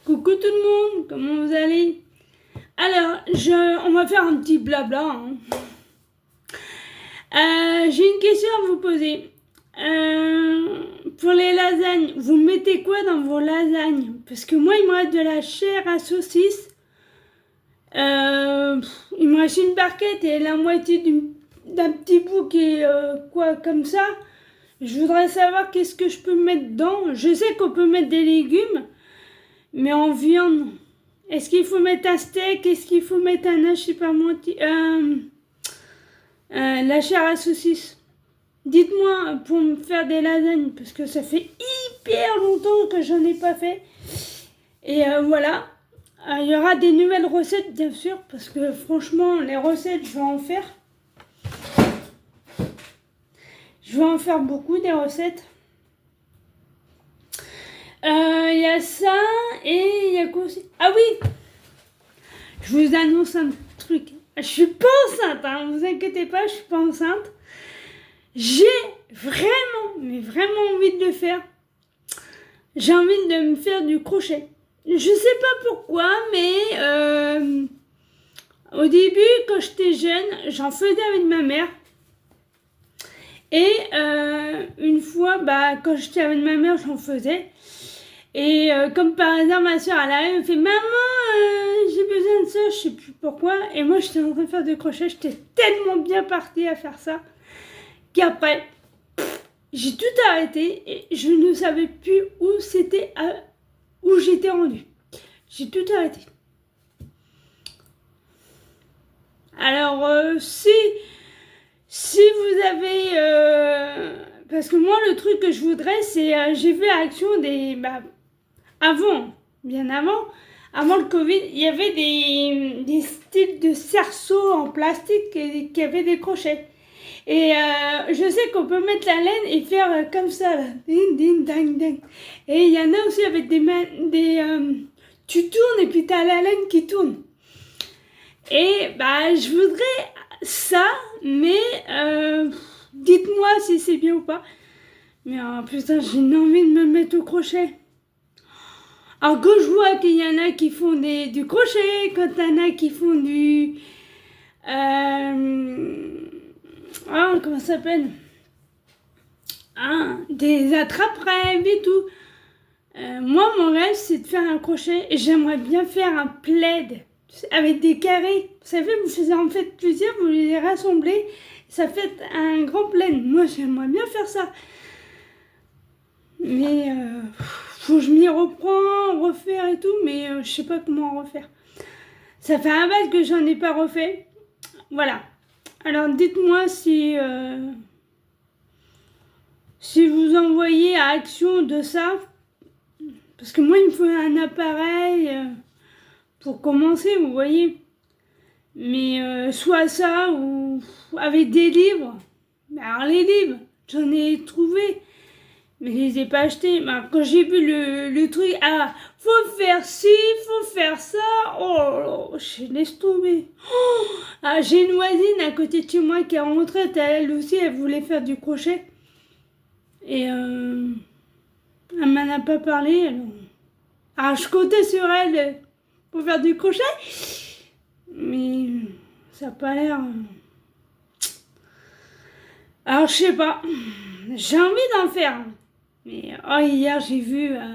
Coucou tout le monde, comment vous allez? Alors, on va faire un petit blabla. J'ai une question à vous poser. Pour les lasagnes, vous mettez quoi dans vos lasagnes? Parce que moi, il me reste de la chair à saucisse. Il me reste une barquette et la moitié d'un petit bout qui est comme ça. Je voudrais savoir qu'est-ce que je peux mettre dedans. Je sais qu'on peut mettre des légumes. Mais en viande, est-ce qu'il faut mettre un steak? Est-ce qu'il faut mettre un je sais pas moi, la chair à saucisse? Dites-moi pour me faire des lasagnes, parce que ça fait hyper longtemps que j'en ai pas fait. Et voilà, il y aura des nouvelles recettes bien sûr, parce que franchement, les recettes, je vais en faire. Je vais en faire beaucoup des recettes. Il y a ça et il y a quoi aussi? Ah oui, je vous annonce un truc. Je suis pas enceinte, hein, vous inquiétez pas, je suis pas enceinte. J'ai vraiment, mais vraiment envie de le faire. J'ai envie de me faire du crochet. Je sais pas pourquoi, mais au début, quand j'étais jeune, j'en faisais avec ma mère. Et une fois, quand j'étais avec ma mère, j'en faisais. Et comme par hasard, ma soeur, elle me fait « Maman, j'ai besoin de ça, je sais plus pourquoi. » Et moi, j'étais en train de faire du crochet, j'étais tellement bien partie à faire ça qu'après, j'ai tout arrêté et je ne savais plus où j'étais rendue. J'ai tout arrêté. Alors, si vous avez... parce que moi, le truc que je voudrais, c'est... j'ai fait Action bien avant le Covid, il y avait des styles de cerceaux en plastique qui avaient des crochets. Et je sais qu'on peut mettre la laine et faire comme ça, là. Ding, ding, dang, dang. Et il y en a aussi avec tu tournes et puis t'as la laine qui tourne. Et je voudrais ça, mais dites-moi si c'est bien ou pas. Mais putain, j'ai une envie de me mettre au crochet. Alors quand je vois qu'il y en a qui font du crochet, quand il y en a qui font du... comment ça s'appelle? Des attrape-rêves et tout. Moi, mon rêve, c'est de faire un crochet. Et j'aimerais bien faire un plaid avec des carrés. Vous savez, vous en faites plusieurs, vous les rassemblez. Ça fait un grand plaid. Moi, j'aimerais bien faire ça. Mais... faut que je m'y refaire et tout, mais je sais pas comment refaire. Ça fait un bail que j'en ai pas refait. Voilà. Alors dites-moi si vous envoyez à Action de ça. Parce que moi, il me faut un appareil pour commencer, vous voyez. Mais soit ça ou avec des livres. Alors les livres, j'en ai trouvé. Mais je les ai pas achetés. Quand j'ai vu le truc, faut faire ci, faut faire ça. Oh, je laisse tomber. J'ai une voisine à côté de chez moi qui est en retraite. Elle aussi, elle voulait faire du crochet. Et elle m'en a pas parlé. Alors je comptais sur elle pour faire du crochet. Mais ça n'a pas l'air... Alors je sais pas. J'ai envie d'en faire. Mais hier j'ai vu à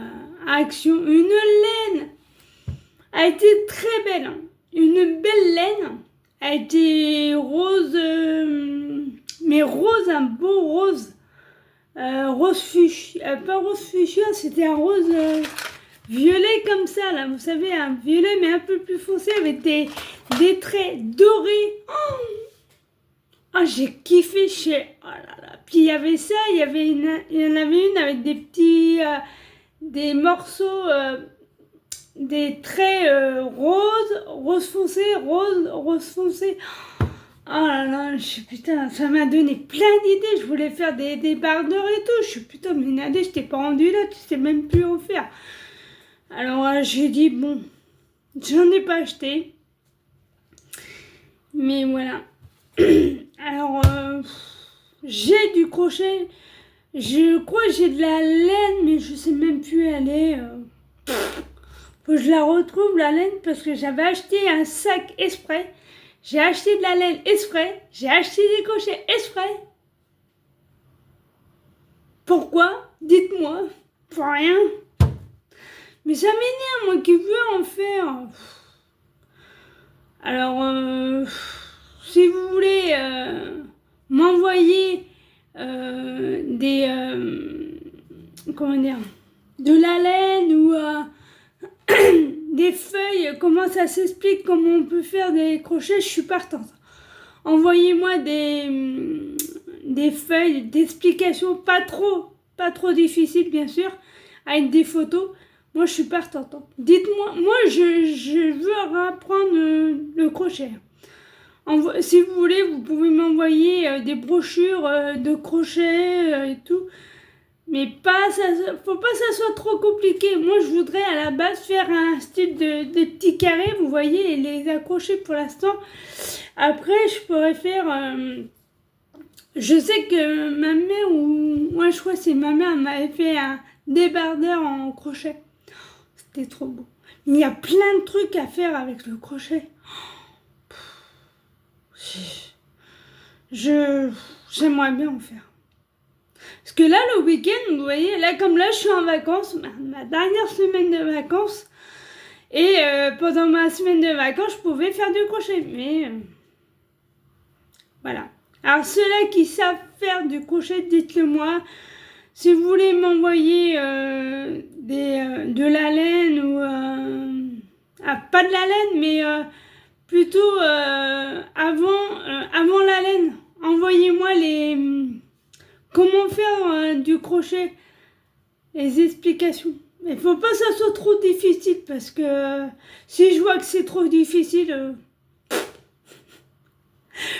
Action une laine. Elle a été très belle. Hein. Une belle laine. Elle a été rose, mais rose, un beau rose. Rose fuchsia. Pas rose fuchsia, c'était un rose violet comme ça, là. Vous savez, un violet mais un peu plus foncé avec des traits dorés. J'ai kiffé oh là là. Puis il y avait ça, il y en avait une avec des petits, des morceaux, des traits rose foncé, rose foncé. Oh là là, putain, ça m'a donné plein d'idées. Je voulais faire des bardeurs et tout. Je suis putain, mais Nadé, je t'ai pas rendu là, tu sais même plus en faire. Alors j'ai dit, bon, j'en ai pas acheté. Mais voilà. Alors, j'ai du crochet. Je crois que j'ai de la laine, mais je sais même plus où elle est. Faut que je la retrouve, la laine, parce que j'avais acheté un sac exprès. J'ai acheté de la laine exprès. J'ai acheté des crochets exprès. Pourquoi? Dites-moi. Pour rien. Mais ça m'énerve, moi qui veux en faire. Alors, si vous voulez m'envoyer comment dire, de la laine ou des feuilles, comment ça s'explique, comment on peut faire des crochets, je suis partante. Envoyez-moi des feuilles d'explication, pas trop difficiles bien sûr, avec des photos. Moi je suis partante. Dites-moi, moi je veux apprendre le crochet. Si vous voulez, vous pouvez m'envoyer des brochures de crochet et tout. Mais faut pas que ça soit trop compliqué. Moi, je voudrais à la base faire un style de petits carrés, vous voyez, et les accrocher pour l'instant. Après, je pourrais faire... je sais que ma mère, ou moi je crois que c'est ma mère, m'avait fait un débardeur en crochet. C'était trop beau. Mais il y a plein de trucs à faire avec le crochet. J'aimerais bien en faire. Parce que là, le week-end, vous voyez, là, comme là, je suis en vacances, ma dernière semaine de vacances, et pendant ma semaine de vacances, je pouvais faire du crochet, mais voilà. Alors, ceux-là qui savent faire du crochet, dites-le moi. Si vous voulez m'envoyer de la laine ou... pas de la laine, mais plutôt avant la laine, envoyez-moi comment faire du crochet, les explications. Mais faut pas que ça soit trop difficile parce que si je vois que c'est trop difficile,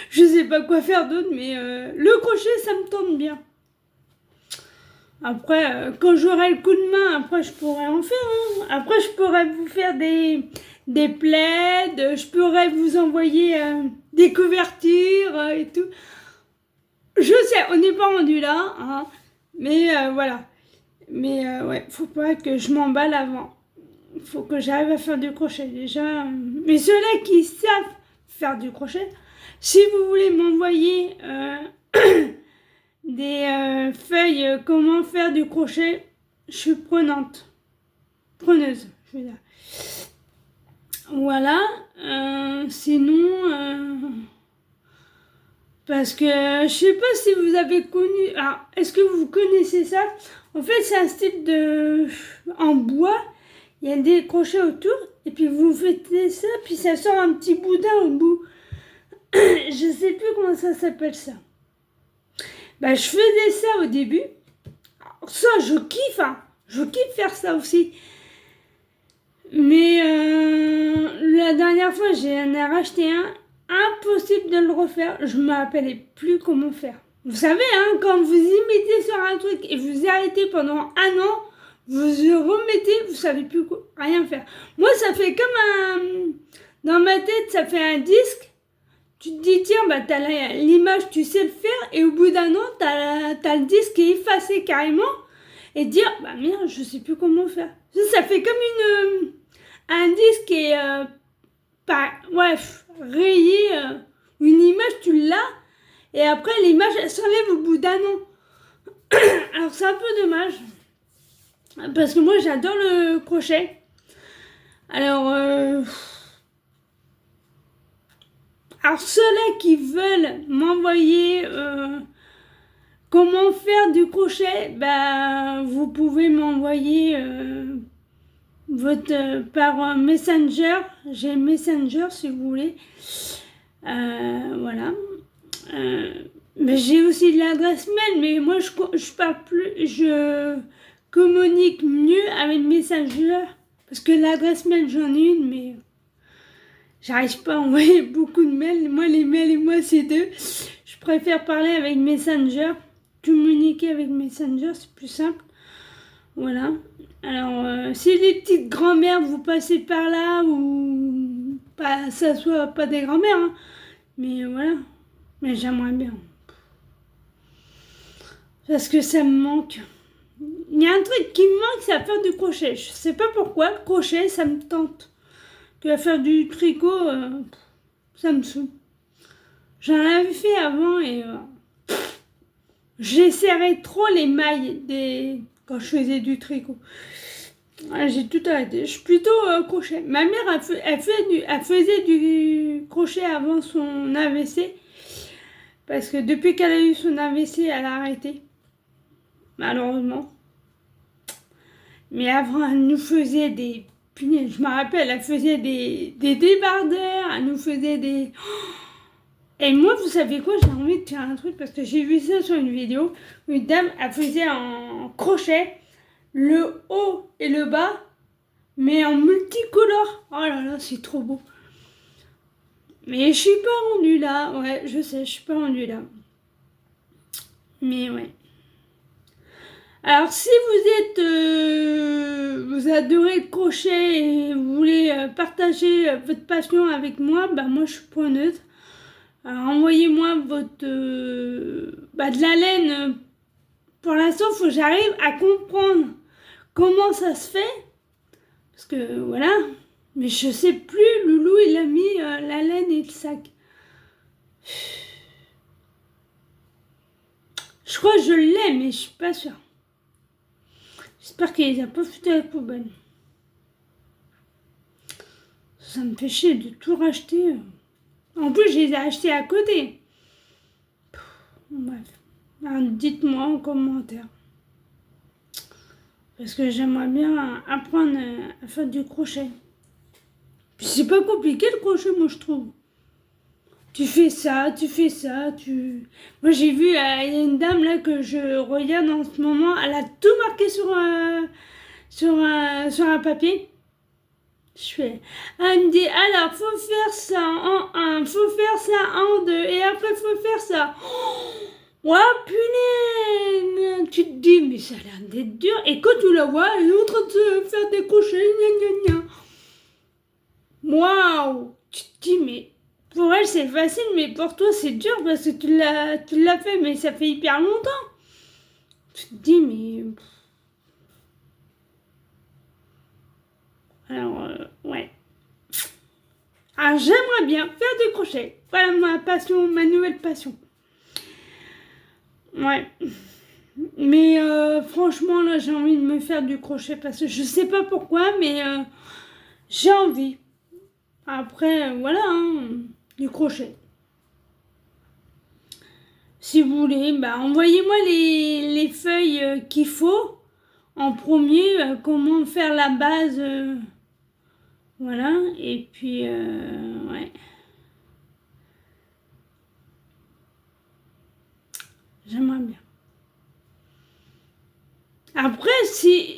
je sais pas quoi faire d'autre, mais le crochet ça me tente bien. Après, quand j'aurai le coup de main, après je pourrai en faire. Hein. Après je pourrais vous faire des plaids, je pourrais vous envoyer des couvertures et tout. Je sais, on n'est pas rendu là, hein, mais voilà. Mais ouais, faut pas que je m'emballe avant. Faut que j'arrive à faire du crochet déjà. Mais ceux-là qui savent faire du crochet, si vous voulez m'envoyer des feuilles comment faire du crochet, je suis preneuse, je veux dire. Voilà. Sinon... parce que je sais pas si vous avez connu... Alors, est-ce que vous connaissez ça? En fait, c'est un style en bois. Il y a des crochets autour. Et puis, vous faites ça. Puis, ça sort un petit boudin au bout. Je sais plus comment ça s'appelle ça. Bah, je faisais ça au début. Alors, ça, je kiffe. Hein. Je kiffe faire ça aussi. Mais la dernière fois, j'en ai racheté un. Impossible de le refaire, je ne me rappelais plus comment faire. Vous savez, hein, quand vous y mettez sur un truc et vous arrêtez pendant un an, vous remettez, vous savez plus rien faire. Moi, ça fait comme dans ma tête, ça fait un disque. Tu te dis, tiens, bah, t'as l'image, tu sais le faire, et au bout d'un an, t'as le disque qui est effacé carrément, et dire, bah merde, je sais plus comment faire. Ça fait comme un disque qui est, rayé, une image, tu l'as, et après, l'image, elle s'enlève au bout d'un an. Alors, c'est un peu dommage, parce que moi, j'adore le crochet. Alors, ceux-là qui veulent m'envoyer comment faire du crochet, bah, vous pouvez m'envoyer par Messenger. J'ai Messenger si vous voulez. Voilà. Mais j'ai aussi de l'adresse mail, mais moi je parle plus, je communique mieux avec Messenger parce que l'adresse mail j'en ai une, mais j'arrive pas à envoyer beaucoup de mails. Moi les mails et moi c'est deux. Je préfère parler avec Messenger, communiquer avec Messenger, c'est plus simple. Voilà. Alors, si les petites grand-mères vous passez par là, ou pas, ça soit pas des grand-mères, hein, mais voilà. Mais j'aimerais bien. Parce que ça me manque. Il il y a un truc qui me manque, c'est à faire du crochet. Je sais pas pourquoi, le crochet, ça me tente. Que à faire du tricot, ça me saoule. J'en avais fait avant et j'essaierais trop les mailles quand je faisais du tricot. J'ai tout arrêté. Je suis plutôt crochet. Ma mère, elle faisait du crochet avant son AVC. Parce que depuis qu'elle a eu son AVC, elle a arrêté. Malheureusement. Mais avant, elle nous faisait des... Punaise, je me rappelle, elle faisait des débardeurs. Elle nous faisait des... Et moi, vous savez quoi, j'ai envie de faire un truc parce que j'ai vu ça sur une vidéo. Une dame, elle faisait en crochet le haut et le bas, mais en multicolore. Oh là là, c'est trop beau. Mais je suis pas rendue là. Ouais, je sais, je suis pas rendue là. Mais ouais. Alors, si vous adorez le crochet et vous voulez partager votre passion avec moi, bah moi je suis preneuse. Alors, envoyez-moi votre de la laine. Pour l'instant, il faut que j'arrive à comprendre comment ça se fait. Parce que voilà. Mais je sais plus, Loulou, il a mis la laine et le sac. Je crois que je l'ai, mais je suis pas sûre. J'espère qu'il les a pas foutus à la poubelle. Ça me fait chier de tout racheter. En plus, je les ai achetés à côté. Bref. Alors, dites-moi en commentaire. Parce que j'aimerais bien apprendre à faire du crochet. Puis c'est pas compliqué le crochet, moi je trouve. Tu fais ça, Moi j'ai vu, il y a une dame là que je regarde en ce moment, elle a tout marqué sur un papier. Elle me dit, alors faut faire ça en un, faut faire ça en deux, et après faut faire ça. Oh punaise! Tu te dis, mais ça a l'air d'être dur. Et quand tu la vois, elle est en train de se faire des crochets, gna gna gna. Waouh! Tu te dis, mais pour elle c'est facile, mais pour toi c'est dur parce que tu l'as fait, mais ça fait hyper longtemps. Tu te dis, mais... Alors, ouais. Alors, j'aimerais bien faire du crochet. Voilà ma passion, ma nouvelle passion. Ouais. Mais franchement, là, j'ai envie de me faire du crochet parce que je sais pas pourquoi, mais j'ai envie. Après, voilà, hein, du crochet. Si vous voulez, envoyez-moi les feuilles qu'il faut. En premier, comment faire la base. Voilà, et puis, ouais. J'aimerais bien. Après,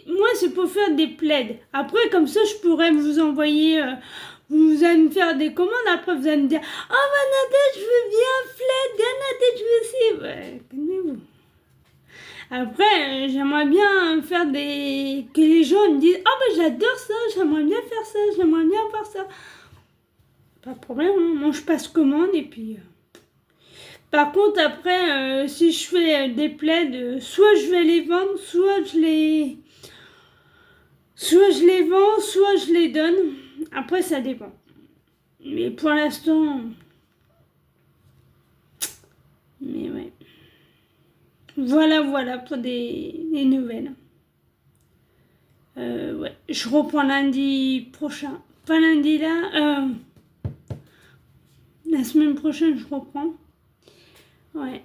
moi, c'est pour faire des plaids. Après, comme ça, je pourrais vous envoyer... vous allez me faire des commandes. Après, vous allez me dire, oh, Bernadette, je veux bien un plaid. Bernadette, je veux aussi. Ouais, connaissez-vous. Après, j'aimerais bien faire que les gens me disent, oh, j'adore ça. J'aimerais bien faire ça. J'aimerais bien faire ça. Pas de problème. Hein. Moi, je passe commande et puis... Par contre, après, si je fais des plaids, soit je vais les vendre, soit je les vends, soit je les donne. Après, ça dépend. Mais pour l'instant... Mais ouais. Voilà pour des nouvelles. Ouais. Je reprends lundi prochain. Pas lundi là. La semaine prochaine, je reprends. Ouais.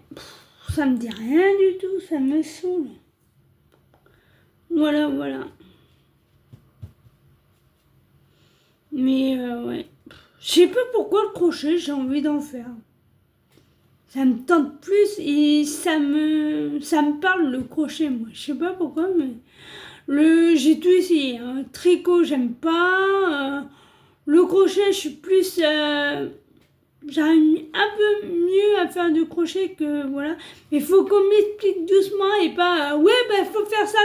Ça me dit rien du tout. Ça me saoule. Voilà. Mais ouais. Je sais pas pourquoi le crochet, j'ai envie d'en faire. Ça me tente plus et ça me parle le crochet, moi. Je sais pas pourquoi, mais j'ai tout essayé. Hein. Tricot, j'aime pas. Le crochet, je suis plus... j'arrive un peu mieux à faire du crochet que... Voilà. Mais il faut qu'on m'explique doucement et pas... ouais, faut faire ça.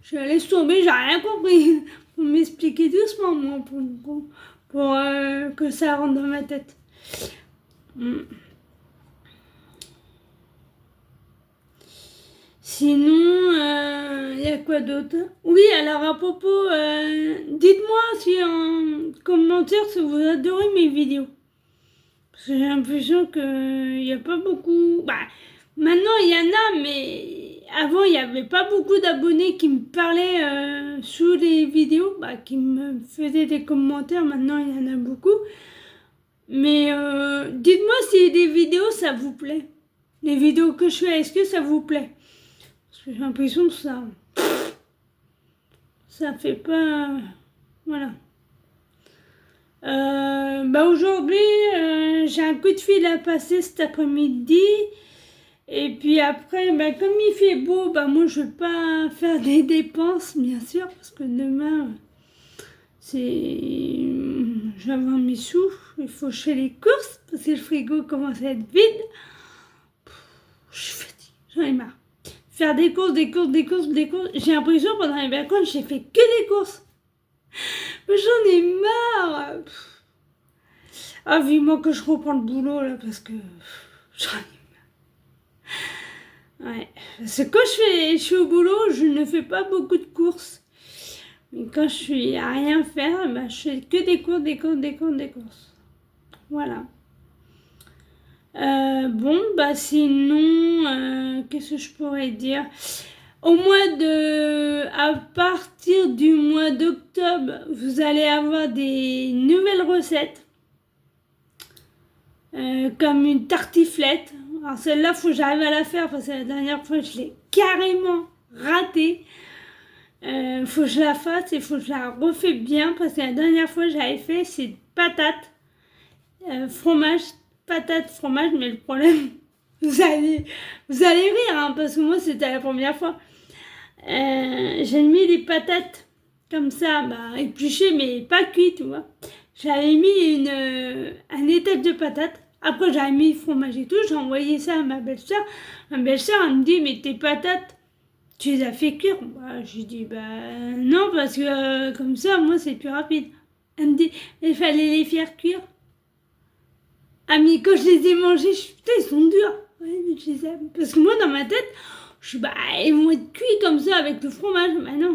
Je laisse tomber, j'ai rien compris. Faut m'expliquer doucement, moi, pour que ça rentre dans ma tête. Sinon, il y a quoi d'autre? Oui, alors à propos, dites-moi si en commentaire si vous adorez mes vidéos. Parce que j'ai l'impression qu'il n'y a pas beaucoup... Bah, maintenant, il y en a, mais avant, il n'y avait pas beaucoup d'abonnés qui me parlaient sous les vidéos, bah, qui me faisaient des commentaires. Maintenant, il y en a beaucoup. Mais dites-moi si les vidéos, ça vous plaît. Les vidéos que je fais, est-ce que ça vous plaît? Parce que j'ai l'impression que ça fait pas... Voilà. Bah aujourd'hui, j'ai un coup de fil à passer cet après-midi. Et puis après, bah, comme il fait beau, bah moi je vais pas faire des dépenses, bien sûr, parce que demain, je vais avoir mes sous. Il faut que je fasse les courses, parce que le frigo commence à être vide. Je suis fatiguée, j'en ai marre. Faire des courses. J'ai l'impression pendant les vacances, j'ai fait que des courses. Mais j'en ai marre. Ah, vivement que je reprends le boulot là, parce que j'en ai marre. Ouais. Parce que quand je suis au boulot, je ne fais pas beaucoup de courses. Mais quand je suis à rien faire, bah, je fais que des courses. Voilà. Bon, bah sinon, qu'est-ce que je pourrais dire? À partir du mois d'octobre, vous allez avoir des nouvelles recettes, comme une tartiflette. Alors celle-là, faut que j'arrive à la faire parce que la dernière fois, je l'ai carrément ratée. Faut que je la fasse et faut que je la refais bien parce que la dernière fois, j'avais fait, c'est patates, fromage, patates, fromage, mais le problème, vous allez rire, hein, parce que moi, c'était la première fois. J'ai mis les patates comme ça, bah, épluchées, mais pas cuites, tu vois. J'avais mis un étage de patates. Après, j'avais mis le fromage et tout. J'ai envoyé ça à ma belle-sœur. Ma belle-sœur, elle me dit, mais tes patates, tu les as fait cuire? Bah, j'ai dit, bah, non, parce que comme ça, moi, c'est plus rapide. Elle me dit, il fallait les faire cuire. Ah, mais quand je les ai mangés, putain, ils sont durs. Ouais, mais je les aime. Parce que moi, dans ma tête, je suis, bah, ils vont être cuits comme ça avec le fromage. Bah non.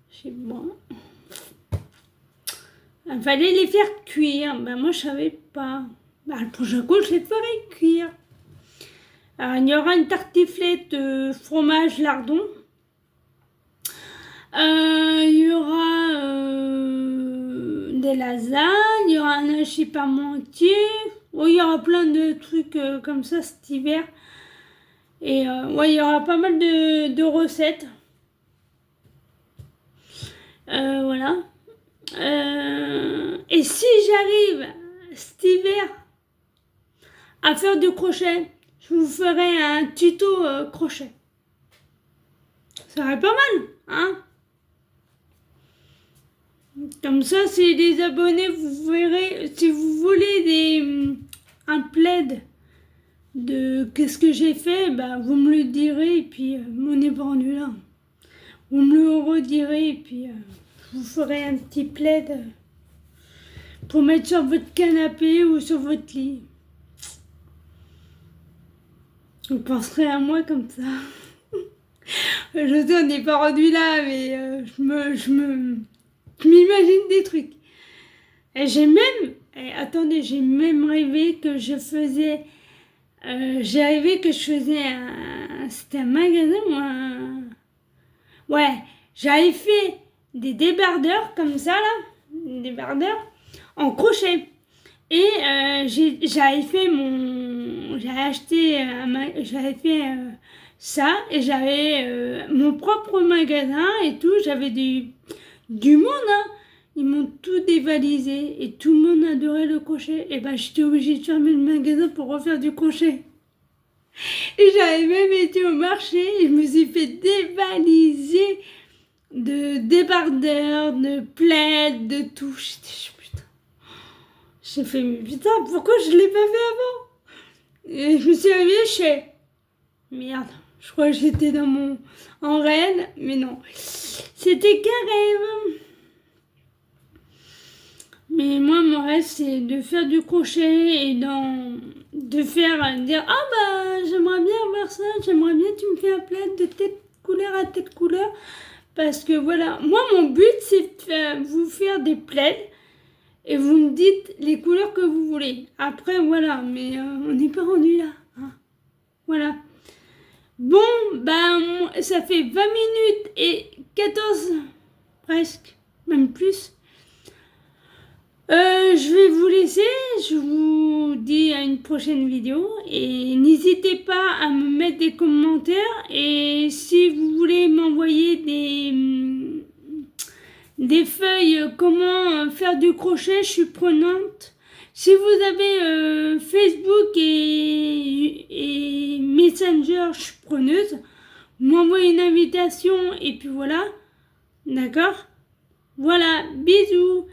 Je sais, bon. Il fallait les faire cuire. Bah, moi, je savais pas. Bah, le prochain coup, je les ferai cuire. Alors, il y aura une tartiflette fromage lardon. Il y aura des lasagnes. Il y aura un hachis parmentier. Oh, il y aura plein de trucs comme ça cet hiver. Et ouais, il y aura pas mal de recettes. Voilà. Et si j'arrive cet hiver à faire du crochet, je vous ferai un tuto crochet. Ça serait pas mal, hein? Comme ça, si les abonnés, vous verrez, si vous voulez un plaid de qu'est-ce que j'ai fait, bah, vous me le direz et puis on est vendu là. Vous me le redirez et puis je vous ferai un petit plaid pour mettre sur votre canapé ou sur votre lit. Vous penserez à moi comme ça. Je sais, on n'est pas rendu là, mais je m'imagine des trucs. Et attendez, j'ai même rêvé que je faisais... j'ai rêvé que je faisais c'était un magasin ou un... Ouais, j'avais fait des débardeurs comme ça, là. Des débardeurs en crochet. Et j'avais fait j'avais fait ça et j'avais mon propre magasin et tout. J'avais du monde, hein. Ils m'ont tout dévalisé et tout le monde adorait le crochet. Et ben j'étais obligée de fermer le magasin pour refaire du crochet. Et j'avais même été au marché et je me suis fait dévaliser de débardeurs, de plaids, de tout. Putain. J'ai fait, mais putain, pourquoi je l'ai pas fait avant? Et je me suis réveillée, merde, je crois que j'étais en rêve, mais non. C'était qu'un rêve. Mais moi, mon rêve, c'est de faire du crochet et de faire, dire, ah bah, j'aimerais bien voir ça, j'aimerais bien que tu me fais un plaid de telle couleur à telle couleur. Parce que voilà, moi, mon but, c'est de vous faire des plaids et vous me dites les couleurs que vous voulez. Après, voilà, mais on n'est pas rendu là. Hein. Voilà. Bon, ben, ça fait 20 minutes et 14, presque, même plus. Je vais vous laisser, je vous dis à une prochaine vidéo et n'hésitez pas à me mettre des commentaires et si vous voulez m'envoyer des feuilles comment faire du crochet, je suis prenante. Si vous avez Facebook et Messenger, je suis preneuse. M'envoyez une invitation et puis voilà, d'accord? Voilà, bisous.